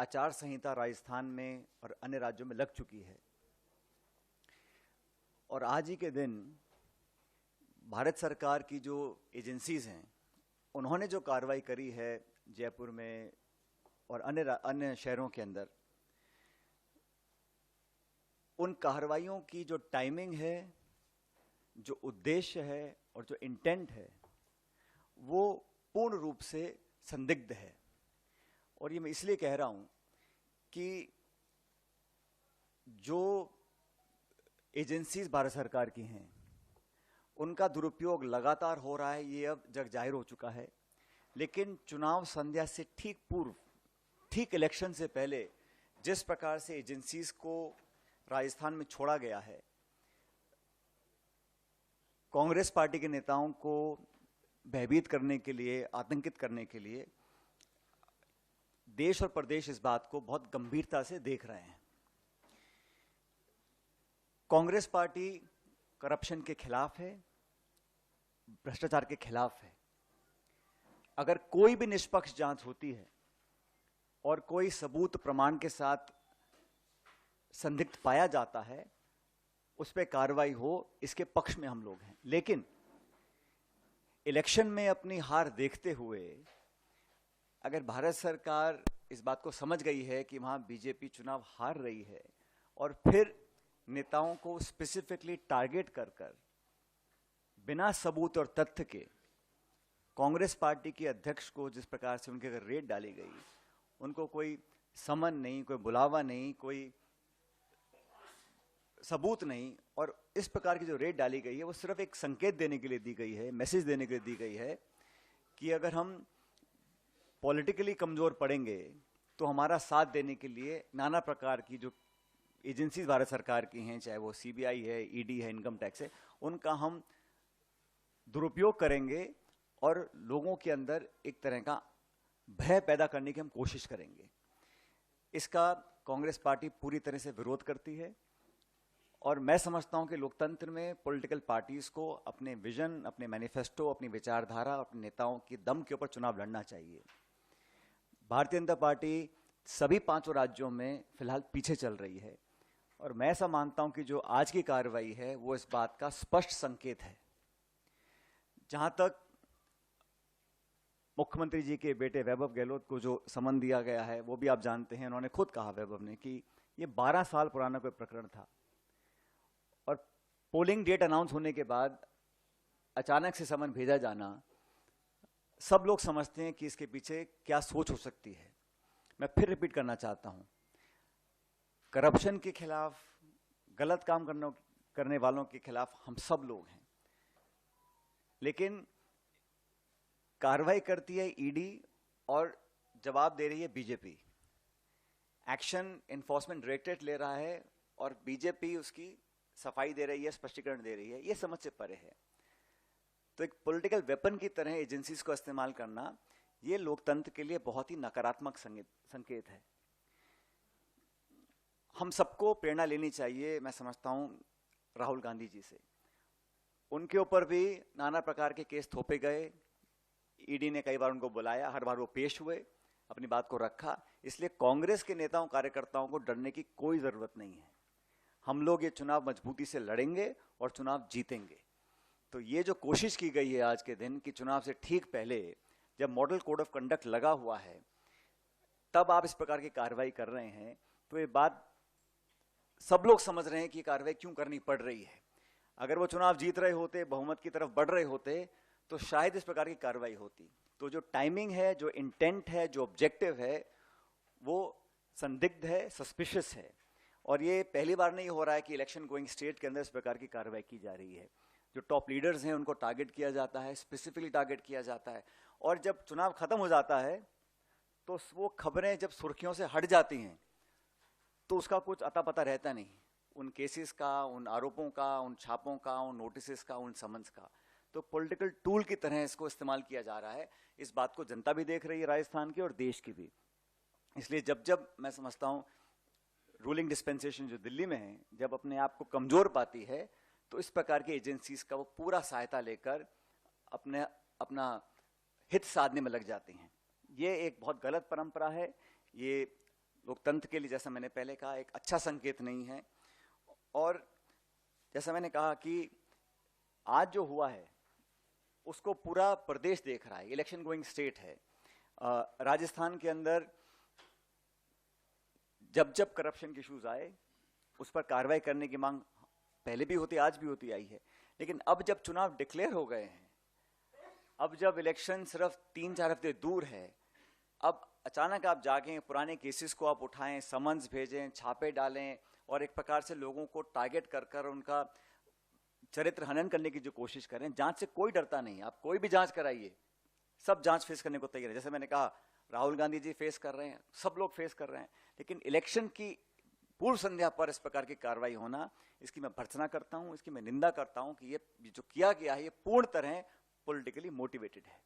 आचार संहिता राजस्थान में और अन्य राज्यों में लग चुकी है और आज ही के दिन भारत सरकार की जो एजेंसीज हैं उन्होंने जो कार्रवाई करी है जयपुर में और अन्य शहरों के अंदर, उन कार्रवाइयों की जो टाइमिंग है, जो उद्देश्य है और जो इंटेंट है वो पूर्ण रूप से संदिग्ध है। और ये मैं इसलिए कह रहा हूं कि जो एजेंसीज भारत सरकार की हैं उनका दुरुपयोग लगातार हो रहा है, ये अब जग जाहिर हो चुका है। लेकिन चुनाव संध्या से ठीक पूर्व, ठीक इलेक्शन से पहले जिस प्रकार से एजेंसीज को राजस्थान में छोड़ा गया है, कांग्रेस पार्टी के नेताओं को भयभीत करने के लिए, आतंकित करने के लिए, देश और प्रदेश इस बात को बहुत गंभीरता से देख रहे हैं। कांग्रेस पार्टी करप्शन के खिलाफ है, भ्रष्टाचार के खिलाफ है। अगर कोई भी निष्पक्ष जांच होती है और कोई सबूत प्रमाण के साथ संदिग्ध पाया जाता है, उस पर कार्रवाई हो, इसके पक्ष में हम लोग हैं। लेकिन इलेक्शन में अपनी हार देखते हुए अगर भारत सरकार इस बात को समझ गई है कि वहां बीजेपी चुनाव हार रही है और फिर नेताओं को स्पेसिफिकली टारगेट कर कर बिना सबूत और तथ्य के कांग्रेस पार्टी के अध्यक्ष को जिस प्रकार से उनके अगर रेड डाली गई, उनको कोई समन नहीं, कोई बुलावा नहीं, कोई सबूत नहीं, और इस प्रकार की जो रेड डाली गई है वो सिर्फ एक संकेत देने के लिए दी गई है, मैसेज देने के लिए दी गई है कि अगर हम पॉलिटिकली कमजोर पड़ेंगे तो हमारा साथ देने के लिए नाना प्रकार की जो एजेंसीज भारत सरकार की हैं, चाहे वो सीबीआई है, ईडी है, इनकम टैक्स है, उनका हम दुरुपयोग करेंगे और लोगों के अंदर एक तरह का भय पैदा करने की हम कोशिश करेंगे। इसका कांग्रेस पार्टी पूरी तरह से विरोध करती है और मैं समझता हूं कि लोकतंत्र में पॉलिटिकल पार्टीज को अपने विजन, अपने मैनिफेस्टो, अपनी विचारधारा, अपने नेताओं की दम के ऊपर चुनाव लड़ना चाहिए। भारतीय जनता पार्टी सभी 5 राज्यों में फिलहाल पीछे चल रही है और मैं ऐसा मानता हूं कि जो आज की कार्रवाई है वो इस बात का स्पष्ट संकेत है। जहां तक मुख्यमंत्री जी के बेटे वैभव गहलोत को जो समन दिया गया है वो भी आप जानते हैं, उन्होंने खुद कहा, वैभव ने, कि ये 12 साल पुराना कोई प्रकरण था और पोलिंग डेट अनाउंस होने के बाद अचानक से समन भेजा जाना, सब लोग समझते हैं कि इसके पीछे क्या सोच हो सकती है। मैं फिर रिपीट करना चाहता हूं, करप्शन के खिलाफ, गलत काम करने वालों के खिलाफ हम सब लोग हैं, लेकिन कार्रवाई करती है ईडी और जवाब दे रही है बीजेपी। एक्शन एनफोर्समेंट डायरेक्टरेट ले रहा है और बीजेपी उसकी सफाई दे रही है, स्पष्टीकरण दे रही है। ये समझ से परे है। तो एक पॉलिटिकल वेपन की तरह एजेंसीज को इस्तेमाल करना, ये लोकतंत्र के लिए बहुत ही नकारात्मक संकेत है। हम सबको प्रेरणा लेनी चाहिए, मैं समझता हूं, राहुल गांधी जी से। उनके ऊपर भी नाना प्रकार के केस थोपे गए, ईडी ने कई बार उनको बुलाया, हर बार वो पेश हुए, अपनी बात को रखा। इसलिए कांग्रेस के नेताओं, कार्यकर्ताओं को डरने की कोई जरूरत नहीं है। हम लोग ये चुनाव मजबूती से लड़ेंगे और चुनाव जीतेंगे। तो ये जो कोशिश की गई है आज के दिन कि चुनाव से ठीक पहले जब मॉडल कोड ऑफ कंडक्ट लगा हुआ है तब आप इस प्रकार की कार्रवाई कर रहे हैं, तो ये बात सब लोग समझ रहे हैं कि कार्रवाई क्यों करनी पड़ रही है। अगर वो चुनाव जीत रहे होते, बहुमत की तरफ बढ़ रहे होते, तो शायद इस प्रकार की कार्रवाई होती। तो जो टाइमिंग है, जो इंटेंट है, जो ऑब्जेक्टिव है, वो संदिग्ध है, सस्पिशियस है। और ये पहली बार नहीं हो रहा है कि इलेक्शन गोइंग स्टेट के अंदर इस प्रकार की कार्रवाई की जा रही है। जो टॉप लीडर्स हैं उनको टारगेट किया जाता है, स्पेसिफिकली टारगेट किया जाता है। और जब चुनाव खत्म हो जाता है तो वो खबरें जब सुर्खियों से हट जाती हैं तो उसका कुछ अता पता रहता नहीं, उन केसेस का, उन आरोपों का, उन छापों का, उन नोटिस का, उन समन्स का। तो पॉलिटिकल टूल की तरह इसको इस्तेमाल किया जा रहा है। इस बात को जनता भी देख रही है, राजस्थान की और देश की भी। इसलिए जब जब मैं समझता हूं रूलिंग डिस्पेंसेशन जो दिल्ली में है, जब अपने आप को कमजोर पाती है तो इस प्रकार की एजेंसीज का वो पूरा सहायता लेकर अपना हित साधने में लग जाती हैं। ये एक बहुत गलत परंपरा है। ये लोकतंत्र के लिए, जैसा मैंने पहले कहा, एक अच्छा संकेत नहीं है। और जैसा मैंने कहा कि आज जो हुआ है उसको पूरा प्रदेश देख रहा है, इलेक्शन गोइंग स्टेट है। राजस्थान के अंदर जब जब करप्शन के इश्यूज आए उस पर कार्रवाई करने की मांग पहले भी होती, आज भी होती आई है, लेकिन अब जब चुनाव डिक्लेयर हो गए हैं, अब जब इलेक्शन सिर्फ 3-4 हफ्ते दूर है, अब अचानक आप जागें, पुराने केसेस को आप उठाएं, समन्स भेजें, छापे डालें और एक प्रकार से लोगों को टारगेट कर कर उनका चरित्र हनन करने की जो कोशिश करें। जांच से कोई डरता नहीं, आप कोई भी जांच कराइए, सब जांच फेस करने को तैयार है। जैसे मैंने कहा, राहुल गांधी जी फेस कर रहे हैं, सब लोग फेस कर रहे हैं, लेकिन इलेक्शन की पूर्व संध्या पर इस प्रकार की कार्रवाई होना, इसकी मैं भर्त्सना करता हूं, इसकी मैं निंदा करता हूं कि ये जो किया गया है ये पूर्ण तरह पॉलिटिकली मोटिवेटेड है।